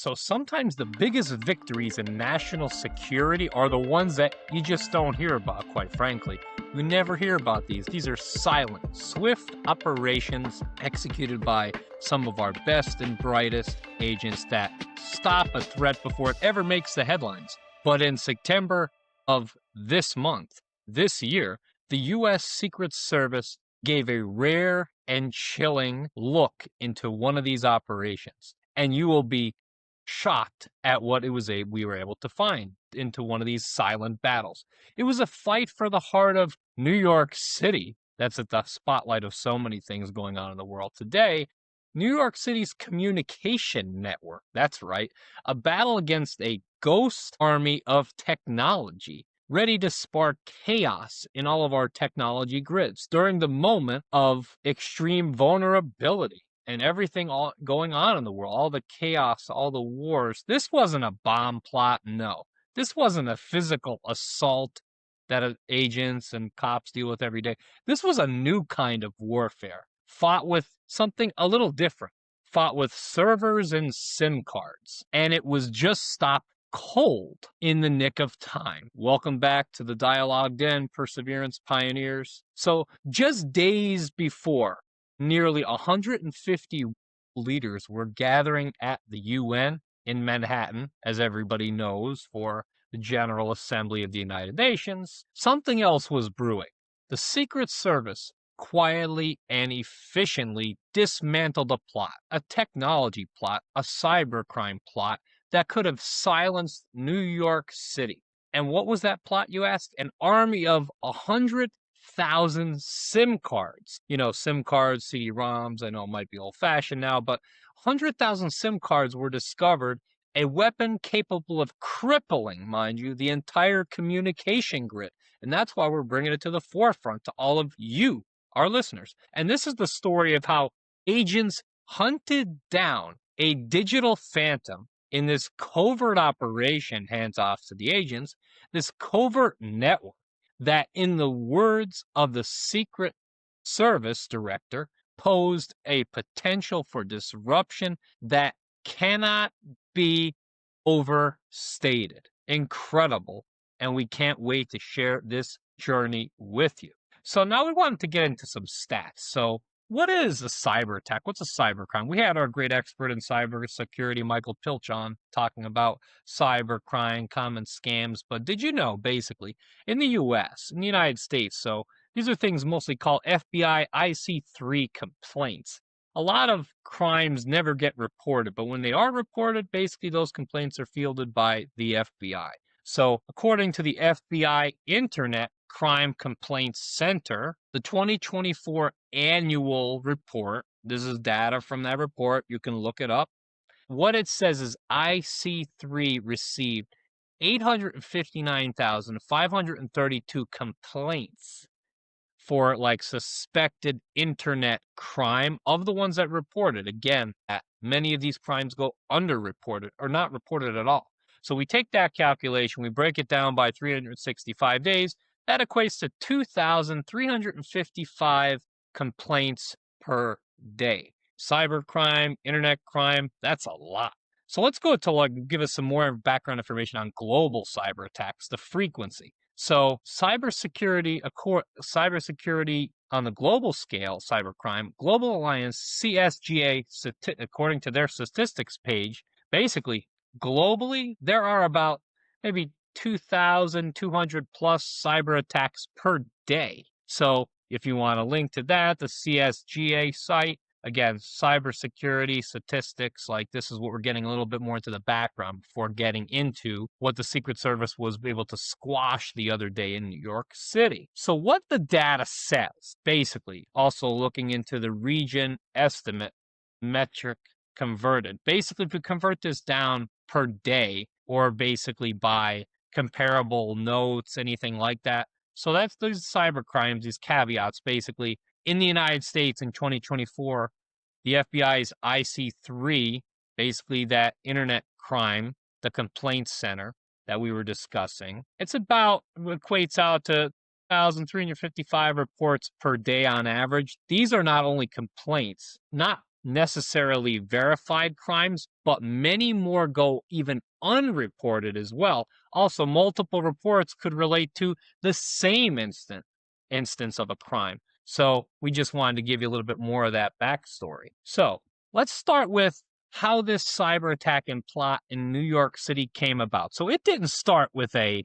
So sometimes the biggest victories in national security are the ones that you just don't hear about, quite frankly. You never hear about these. These are silent, swift operations executed by some of our best and brightest agents that stop a threat before it ever makes the headlines. But in September of this month, this year, the U.S. Secret Service gave a rare and chilling look into one of these operations. And you will be shocked at what we were able to find into one of these silent battles. It was a fight for the heart of New York City. That's at the spotlight of so many things going on in the world today. New York City's communication network. That's right. A battle against a ghost army of technology, ready to spark chaos in all of our technology grids during the moment of extreme vulnerability and everything going on in the world, all the chaos, all the wars. This wasn't a bomb plot, no. This wasn't a physical assault that agents and cops deal with every day. This was a new kind of warfare, fought with something a little different, fought with servers and SIM cards. And it was just stopped cold in the nick of time. Welcome back to the Dialogue Den, Perseverance Pioneers. So just days before, nearly 150 leaders were gathering at the UN in Manhattan, as everybody knows, for the General Assembly of the United Nations, something else was brewing. The Secret Service quietly and efficiently dismantled a plot, a technology plot, a cybercrime plot that could have silenced New York City. And what was that plot, you ask? An army of 100,000 SIM cards. You know, SIM cards, CD-ROMs, I know it might be old-fashioned now, but 100,000 SIM cards were discovered, a weapon capable of crippling, mind you, the entire communication grid. And that's why we're bringing it to the forefront to all of you, our listeners. And this is the story of how agents hunted down a digital phantom in this covert operation, hands off to the agents, this covert network that, in the words of the Secret Service director, posed a potential for disruption that cannot be overstated. Incredible. And we can't wait to share this journey with you. So now we wanted to get into some stats. So what is a cyber attack? What's a cybercrime? We had our great expert in cybersecurity, Michael Pilch, on talking about cybercrime, common scams. But did you know, basically, in the U.S., in the United States, so these are things mostly called FBI IC3 complaints. A lot of crimes never get reported, but when they are reported, basically those complaints are fielded by the FBI. So according to the FBI Internet Crime Complaints Center, the 2024 annual report, this is data from that report, you can look it up. What it says is IC3 received 859,532 complaints for like suspected internet crime of the ones that reported. Again, many of these crimes go underreported or not reported at all. So we take that calculation, we break it down by 365 days. That equates to 2,355 complaints per day. Cybercrime, internet crime, that's a lot. So let's go to give us some more background information on global cyber attacks, the frequency. So cybersecurity on the global scale, cybercrime, Global Alliance, CSGA, according to their statistics page, basically, globally, there are about maybe 2,200 plus cyber attacks per day. So if you want a link to that, the CSGA site, again, cybersecurity statistics, like this is what we're getting a little bit more into the background before getting into what the Secret Service was able to squash the other day in New York City. So what the data says, basically, also looking into the region estimate metric converted. Basically, if we convert this down per day or basically by comparable notes, anything like that. So that's those cyber crimes, these caveats, basically. In the United States in 2024, the FBI's IC3, basically that internet crime, the complaint center that we were discussing, equates out to 1,355 reports per day on average. These are not only complaints, not necessarily verified crimes, but many more go even unreported as well. Also, multiple reports could relate to the same instance of a crime. So we just wanted to give you a little bit more of that backstory. So let's start with how this cyber attack and plot in New York City came about. So it didn't start with a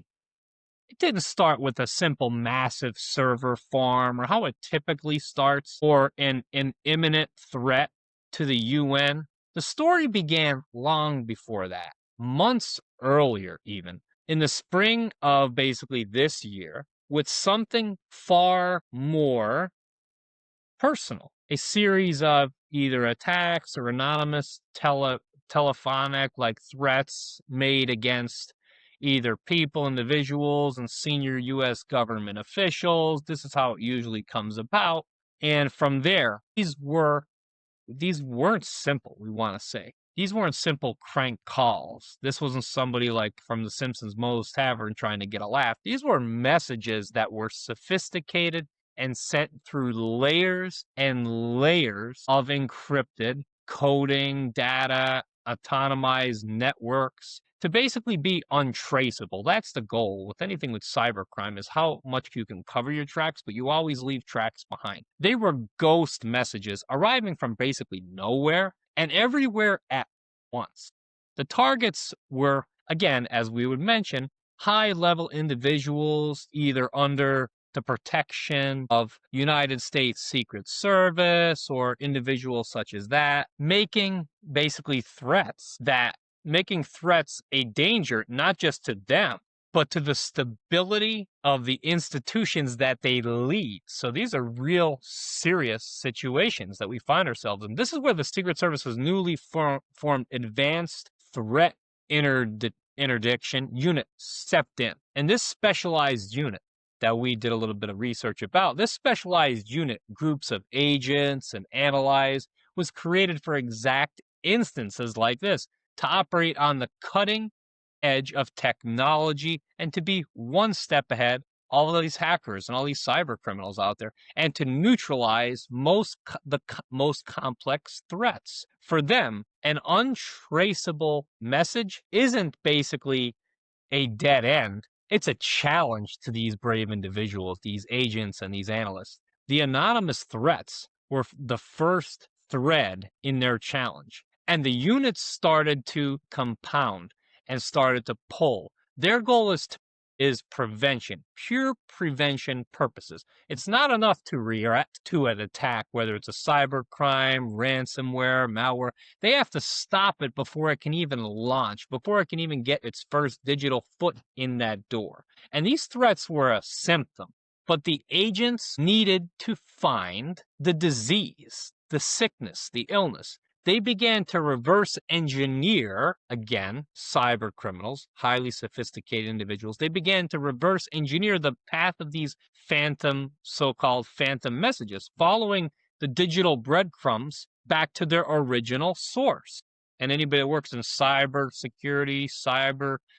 simple massive server farm or how it typically starts or an imminent threat to the UN. The story began long before that, months earlier even, in the spring of basically this year, with something far more personal. A series of either attacks or anonymous telephonic threats made against either people, individuals, and senior U.S. government officials. This is how it usually comes about. And from there, these weren't simple, we want to say. These weren't simple crank calls. This wasn't somebody like from The Simpsons' Moe's Tavern trying to get a laugh. These were messages that were sophisticated and sent through layers and layers of encrypted coding, data, autonomized networks to basically be untraceable. That's the goal with anything with cybercrime, is how much you can cover your tracks, but you always leave tracks behind. They were ghost messages arriving from basically nowhere and everywhere at once. The targets were, again, as we would mention, high-level individuals either under the protection of United States Secret Service or individuals such as that, making threats a danger not just to them, but to the stability of the institutions that they lead. So these are real serious situations that we find ourselves in. This is where the Secret Service's newly formed Advanced Threat Interdiction Unit stepped in. And this specialized unit that we did a little bit of research about, this specialized unit, groups of agents and analysts, was created for exact instances like this, to operate on the cutting edge of technology and to be one step ahead all of these hackers and all these cyber criminals out there, and to neutralize the most complex threats. For them, an untraceable message isn't basically a dead end. It's a challenge to these brave individuals, these agents and these analysts. The anonymous threats were the first thread in their challenge. And the units started to compound and started to pull. Their goal is prevention, pure prevention purposes. It's not enough to react to an attack, whether it's a cyber crime, ransomware, malware. They have to stop it before it can even launch, before it can even get its first digital foot in that door. And these threats were a symptom, but the agents needed to find the disease, the sickness, the illness. They began to reverse engineer, again, cyber criminals, highly sophisticated individuals. They began to reverse engineer the path of these so-called phantom messages, following the digital breadcrumbs back to their original source. And anybody that works in cyber security,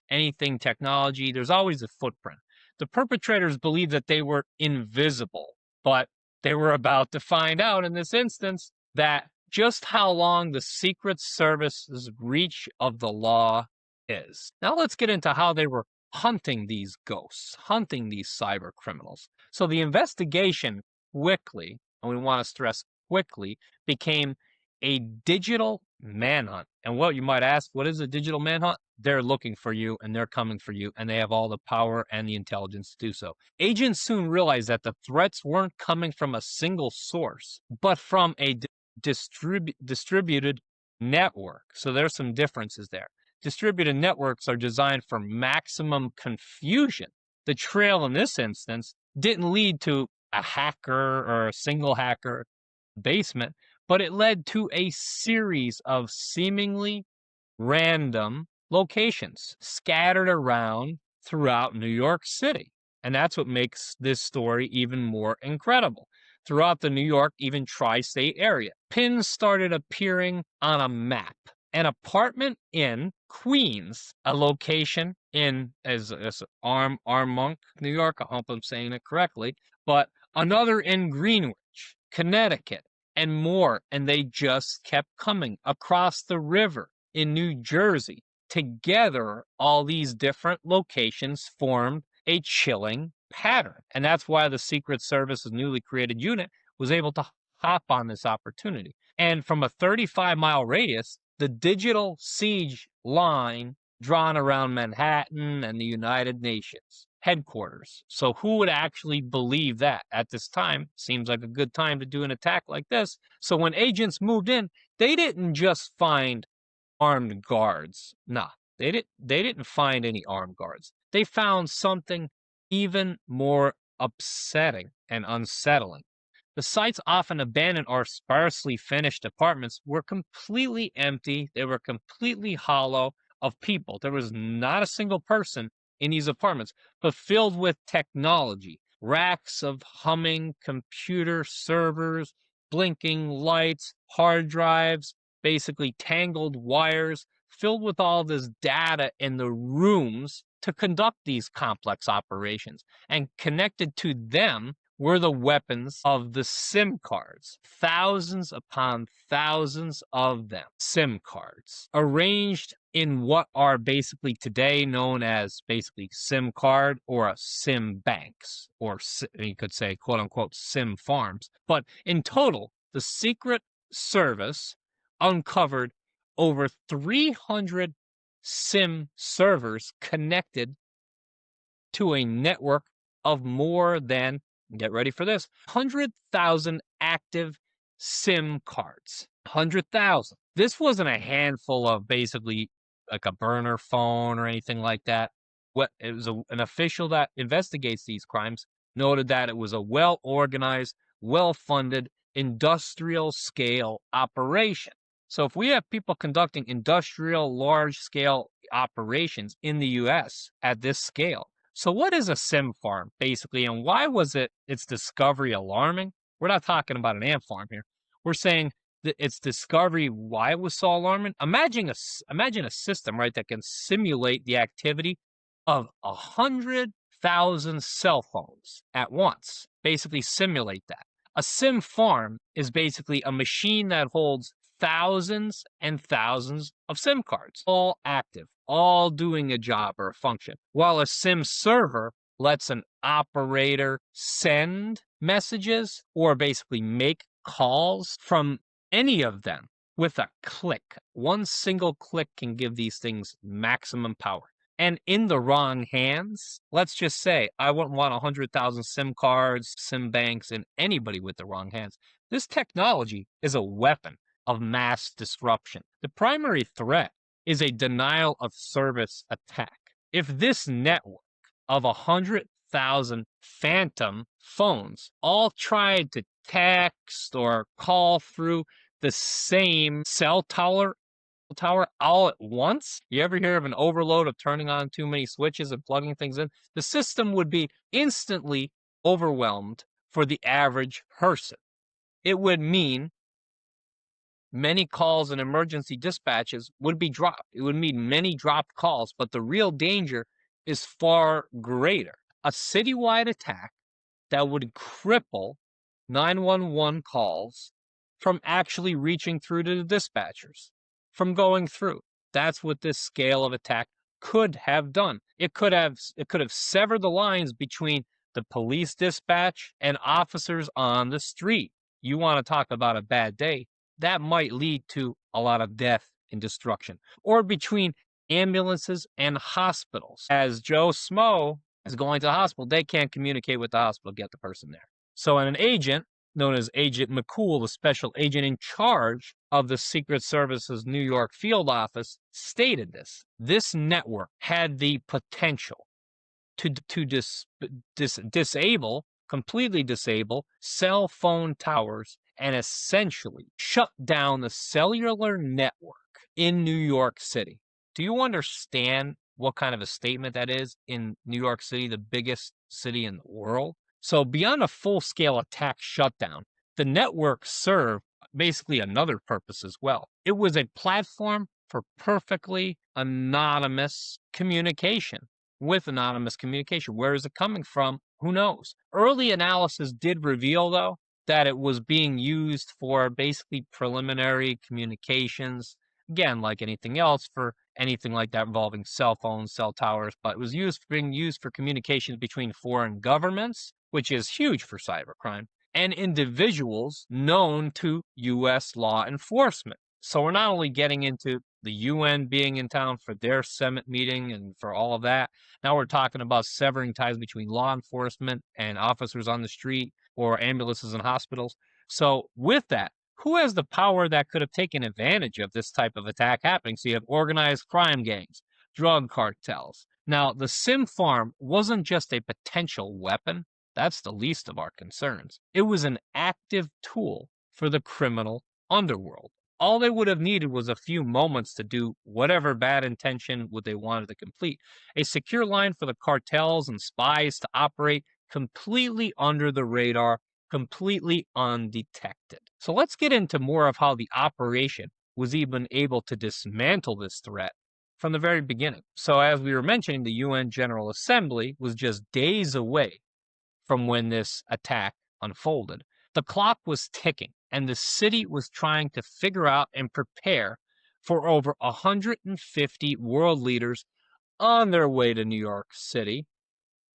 anything technology, there's always a footprint. The perpetrators believed that they were invisible, but they were about to find out in this instance that just how long the Secret Service's reach of the law is. Now let's get into how they were hunting these ghosts, hunting these cyber criminals. So the investigation quickly, and we want to stress quickly, became a digital manhunt. And what you might ask, what is a digital manhunt? They're looking for you and they're coming for you, and they have all the power and the intelligence to do so. Agents soon realized that the threats weren't coming from a single source, but from a distributed network. So there's some differences there. Distributed networks are designed for maximum confusion. The trail in this instance didn't lead to a hacker or a single hacker basement, but it led to a series of seemingly random locations scattered around throughout New York City. And that's what makes this story even more incredible. Throughout the New York, even tri-state area, pins started appearing on a map. An apartment in Queens, a location in as Armonk, New York. I hope I'm saying it correctly, but another in Greenwich, Connecticut, and more. And they just kept coming across the river in New Jersey. Together, all these different locations formed a chilling pattern. And that's why the Secret Service's newly created unit was able to hop on this opportunity. And from a 35-mile radius, the digital siege line drawn around Manhattan and the United Nations headquarters. So who would actually believe that at this time? Seems like a good time to do an attack like this. So when agents moved in, they didn't just find armed guards. Nah, they didn't find any armed guards. They found something even more upsetting and unsettling. The sites, often abandoned or sparsely finished apartments, were completely empty. They were completely hollow of people. There was not a single person in these apartments, but filled with technology. Racks of humming computer servers, blinking lights, hard drives, basically tangled wires, filled with all this data in the rooms to conduct these complex operations. And connected to them were the weapons of the SIM cards. Thousands upon thousands of them. SIM cards. Arranged in what are basically today known as basically SIM card or a SIM banks, or you could say quote unquote SIM farms. But in total, the Secret Service uncovered over 300 SIM servers connected to a network of more than, get ready for this, 100,000 active SIM cards. 100,000. This wasn't a handful of basically like a burner phone or anything like that. It was an official that investigates these crimes noted that it was a well-organized, well-funded, industrial-scale operation. So if we have people conducting industrial, large-scale operations in the U.S. at this scale, so what is a SIM farm, basically, and why was its discovery alarming? We're not talking about an ant farm here. We're saying that its discovery, why it was so alarming. Imagine a system, right, that can simulate the activity of 100,000 cell phones at once. Basically simulate that. A SIM farm is basically a machine that holds thousands and thousands of SIM cards, all active, all doing a job or a function, while a SIM server lets an operator send messages or basically make calls from any of them with a click. One single click can give these things maximum power. And in the wrong hands, let's just say I wouldn't want 100,000 SIM cards, SIM banks, and anybody with the wrong hands. This technology is a weapon of mass disruption. The primary threat is a denial of service attack. If this network of 100,000 phantom phones all tried to text or call through the same cell tower all at once, you ever hear of an overload of turning on too many switches and plugging things in? The system would be instantly overwhelmed for the average person. It would mean many calls and emergency dispatches would be dropped. It would mean many dropped calls, but the real danger is far greater. A citywide attack that would cripple 911 calls from actually reaching through to the dispatchers, from going through. That's what this scale of attack could have done. It could have severed the lines between the police dispatch and officers on the street. You want to talk about a bad day? That might lead to a lot of death and destruction. Or between ambulances and hospitals. As Joe Smo is going to the hospital, they can't communicate with the hospital, get the person there. So an agent, known as Agent McCool, the special agent in charge of the Secret Service's New York field office, stated this. This network had the potential to completely disable cell phone towers and essentially shut down the cellular network in New York City. Do you understand what kind of a statement that is in New York City, the biggest city in the world? So beyond a full-scale attack shutdown, the network served basically another purpose as well. It was a platform for perfectly anonymous communication. With anonymous communication, where is it coming from? Who knows? Early analysis did reveal, though, that it was being used for basically preliminary communications. Again, like anything else, for anything like that involving cell phones, cell towers, but it was being used for communications between foreign governments, which is huge for cybercrime, and individuals known to U.S. law enforcement. So we're not only getting into the UN being in town for their summit meeting and for all of that. Now we're talking about severing ties between law enforcement and officers on the street or ambulances and hospitals. So with that, who has the power that could have taken advantage of this type of attack happening? So you have organized crime gangs, drug cartels. Now, the SIM farm wasn't just a potential weapon. That's the least of our concerns. It was an active tool for the criminal underworld. All they would have needed was a few moments to do whatever bad intention would they wanted to complete. A secure line for the cartels and spies to operate completely under the radar, completely undetected. So let's get into more of how the operation was even able to dismantle this threat from the very beginning. So as we were mentioning, the UN General Assembly was just days away from when this attack unfolded. The clock was ticking, and the city was trying to figure out and prepare for over 150 world leaders on their way to New York City,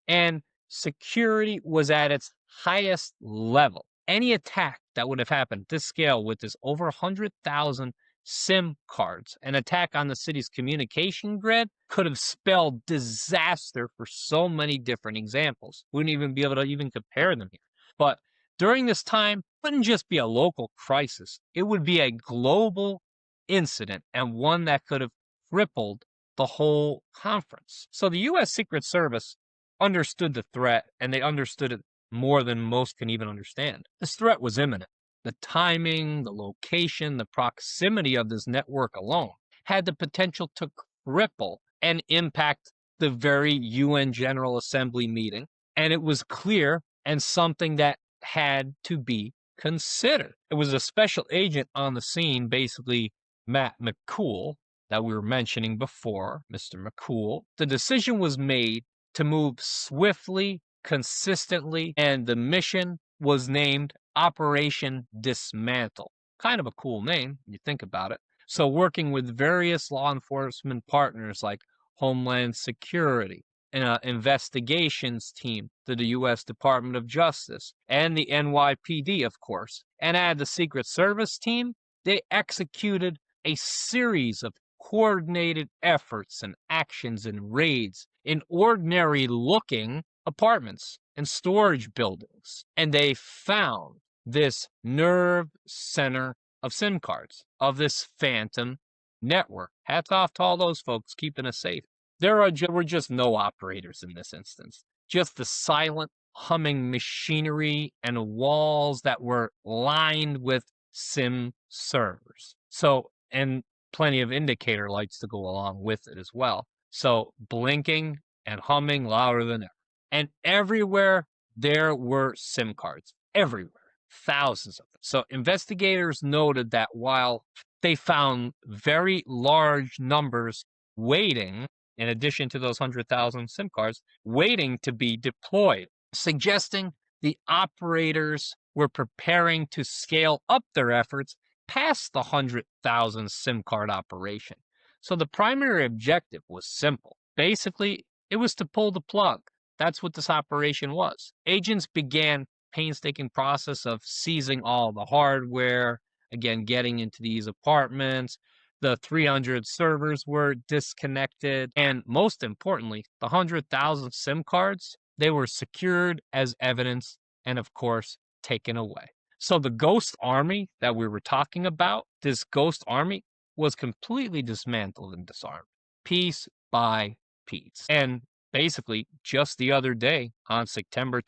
and security was at its highest level. Any attack that would have happened at this scale with this over 100,000 SIM cards, an attack on the city's communication grid, could have spelled disaster for so many different examples. We wouldn't even be able to even compare them here. But during this time, it wouldn't just be a local crisis. It would be a global incident, and one that could have crippled the whole conference. So the U.S. Secret Service understood the threat, and they understood it more than most can even understand. This threat was imminent. The timing, the location, the proximity of this network alone had the potential to cripple and impact the very UN General Assembly meeting. And it was clear and something that had to be considered. It was a special agent on the scene, basically Matt McCool, that we were mentioning before, Mr. McCool. The decision was made to move swiftly, consistently, and the mission was named Operation Dismantle. Kind of a cool name when you think about it. So working with various law enforcement partners like Homeland Security, an investigations team to the U.S. Department of Justice, and the NYPD, of course, and add the Secret Service team, they executed a series of coordinated efforts and actions and raids in ordinary looking apartments and storage buildings. And they found this nerve center of SIM cards, of this phantom network. Hats off to all those folks keeping us safe. There were just no operators in this instance, just the silent humming machinery and walls that were lined with SIM servers. So, and plenty of indicator lights to go along with it as well. So blinking and humming louder than ever. And everywhere there were SIM cards, everywhere, thousands of them. So investigators noted that while they found very large numbers waiting, in addition to those 100,000 SIM cards, waiting to be deployed, suggesting the operators were preparing to scale up their efforts past the 100,000 SIM card operation. So the primary objective was simple. Basically, it was to pull the plug. That's what this operation was. Agents began painstaking process of seizing all the hardware, again, getting into these apartments. The 300 servers were disconnected. And most importantly, the 100,000 SIM cards, they were secured as evidence and, of course, taken away. So the ghost army that we were talking about, this ghost army was completely dismantled and disarmed, piece by piece. And basically, just the other day, on September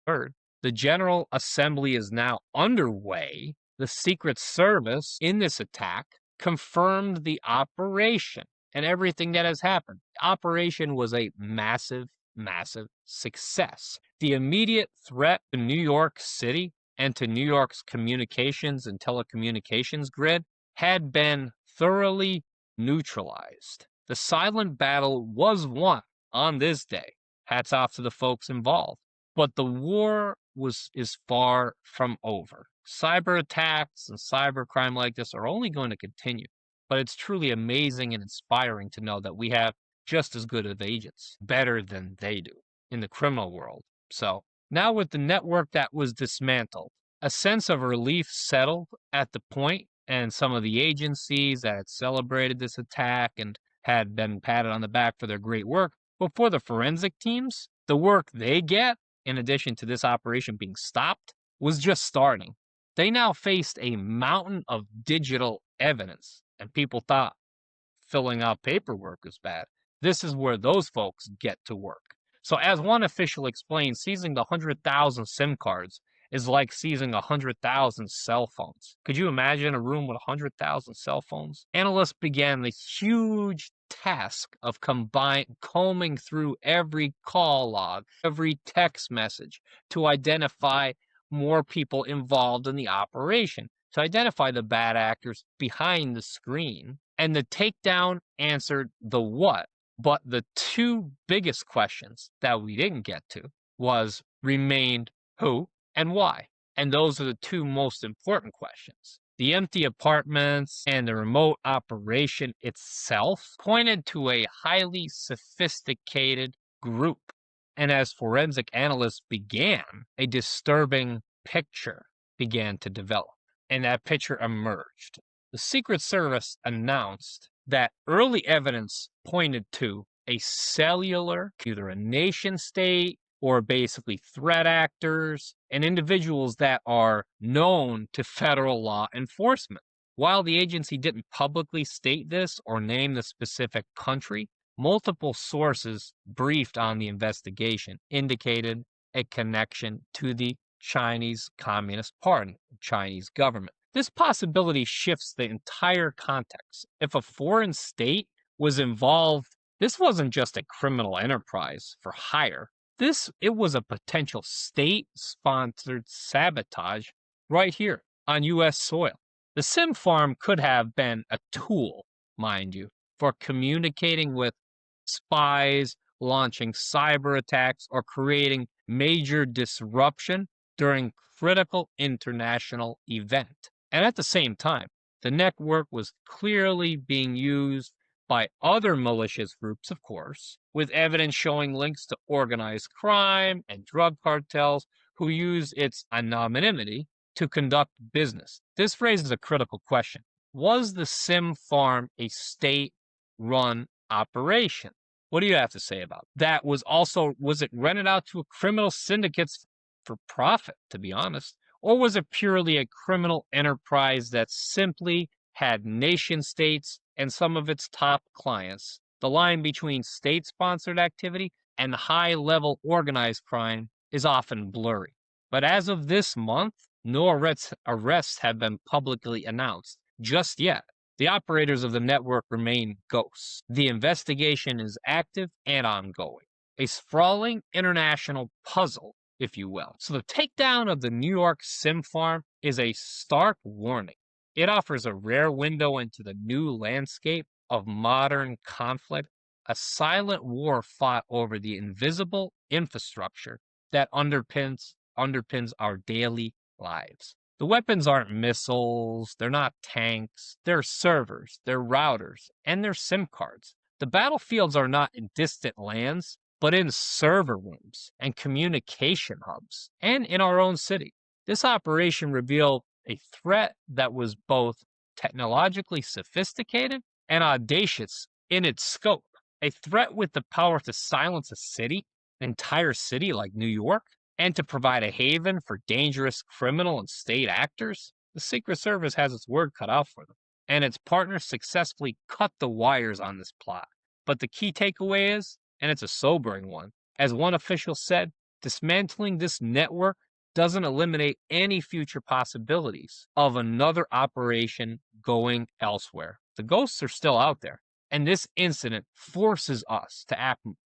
23rd, the General Assembly is now underway. The Secret Service, in this attack, confirmed the operation and everything that has happened. The operation was a massive, massive success. The immediate threat to New York City and to New York's communications and telecommunications grid had been thoroughly neutralized. The silent battle was won on this day. Hats off to the folks involved. But the war is far from over. Cyber attacks and cybercrime like this are only going to continue, but it's truly amazing and inspiring to know that we have just as good of agents, better than they do in the criminal world. So now with the network that was dismantled, a sense of relief settled at the point, and some of the agencies that had celebrated this attack and had been patted on the back for their great work. But for the forensic teams, the work they get, in addition to this operation being stopped, was just starting. They now faced a mountain of digital evidence, and people thought filling out paperwork was bad. This is where those folks get to work. So, as one official explained, seizing the 100,000 SIM cards is like seizing 100,000 cell phones. Could you imagine a room with 100,000 cell phones? Analysts began the huge task of combing through every call log, every text message to identify more people involved in the operation, to identify the bad actors behind the screen. And the takedown answered the what, but the two biggest questions that we didn't get to remained who and why. And those are the two most important questions. The empty apartments and the remote operation itself pointed to a highly sophisticated group. And as forensic analysts began, a disturbing picture began to develop, and that picture emerged. The Secret Service announced that early evidence pointed to a cellular, either a nation state or basically threat actors and individuals that are known to federal law enforcement. While the agency didn't publicly state this or name the specific country, multiple sources briefed on the investigation indicated a connection to the Chinese Communist Party, the Chinese government. This possibility shifts the entire context. If a foreign state was involved, this wasn't just a criminal enterprise for hire. It was a potential state-sponsored sabotage right here on U.S. soil. The SIM farm could have been a tool, mind you, for communicating with spies, launching cyber attacks, or creating major disruption during critical international event. And at the same time, the network was clearly being used by other malicious groups, of course, with evidence showing links to organized crime and drug cartels who use its anonymity to conduct business. This raises a critical question. Was the SIM farm a state-run operation? What do you have to say about that? Was it rented out to criminal syndicates for profit, to be honest? Or was it purely a criminal enterprise that simply had nation states and some of its top clients? The line between state-sponsored activity and high-level organized crime is often blurry. But as of this month, no arrests have been publicly announced just yet. The operators of the network remain ghosts. The investigation is active and ongoing. A sprawling international puzzle, if you will. So the takedown of the New York SIM farm is a stark warning. It offers a rare window into the new landscape of modern conflict, a silent war fought over the invisible infrastructure that underpins our daily lives. The weapons aren't missiles, they're not tanks, they're servers, they're routers, and they're SIM cards. The battlefields are not in distant lands, but in server rooms and communication hubs, and in our own city. This operation revealed a threat that was both technologically sophisticated and audacious in its scope. A threat with the power to silence a city, an entire city like New York, and to provide a haven for dangerous criminal and state actors. The Secret Service has its work cut out for them, and its partners successfully cut the wires on this plot. But the key takeaway is, and it's a sobering one, as one official said, dismantling this network doesn't eliminate any future possibilities of another operation going elsewhere. The ghosts are still out there, and this incident forces us to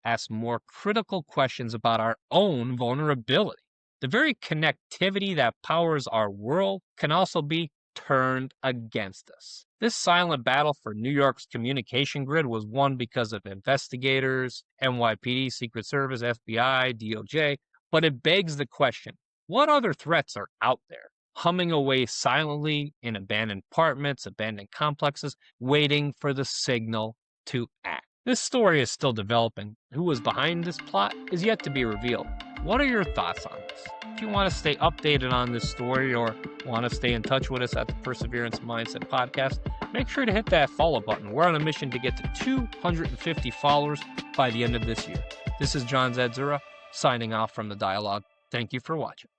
ask more critical questions about our own vulnerability. The very connectivity that powers our world can also be turned against us. This silent battle for New York's communication grid was won because of investigators, NYPD, Secret Service, FBI, DOJ, but it begs the question, What other threats are out there, humming away silently in abandoned apartments, abandoned complexes, waiting for the signal to act? This story is still developing. Who was behind this plot is yet to be revealed. What are your thoughts on this? If you want to stay updated on this story or want to stay in touch with us at the Perseverance Mindset Podcast, make sure to hit that follow button. We're on a mission to get to 250 followers by the end of this year. This is John Zadzura signing off from the dialogue. Thank you for watching.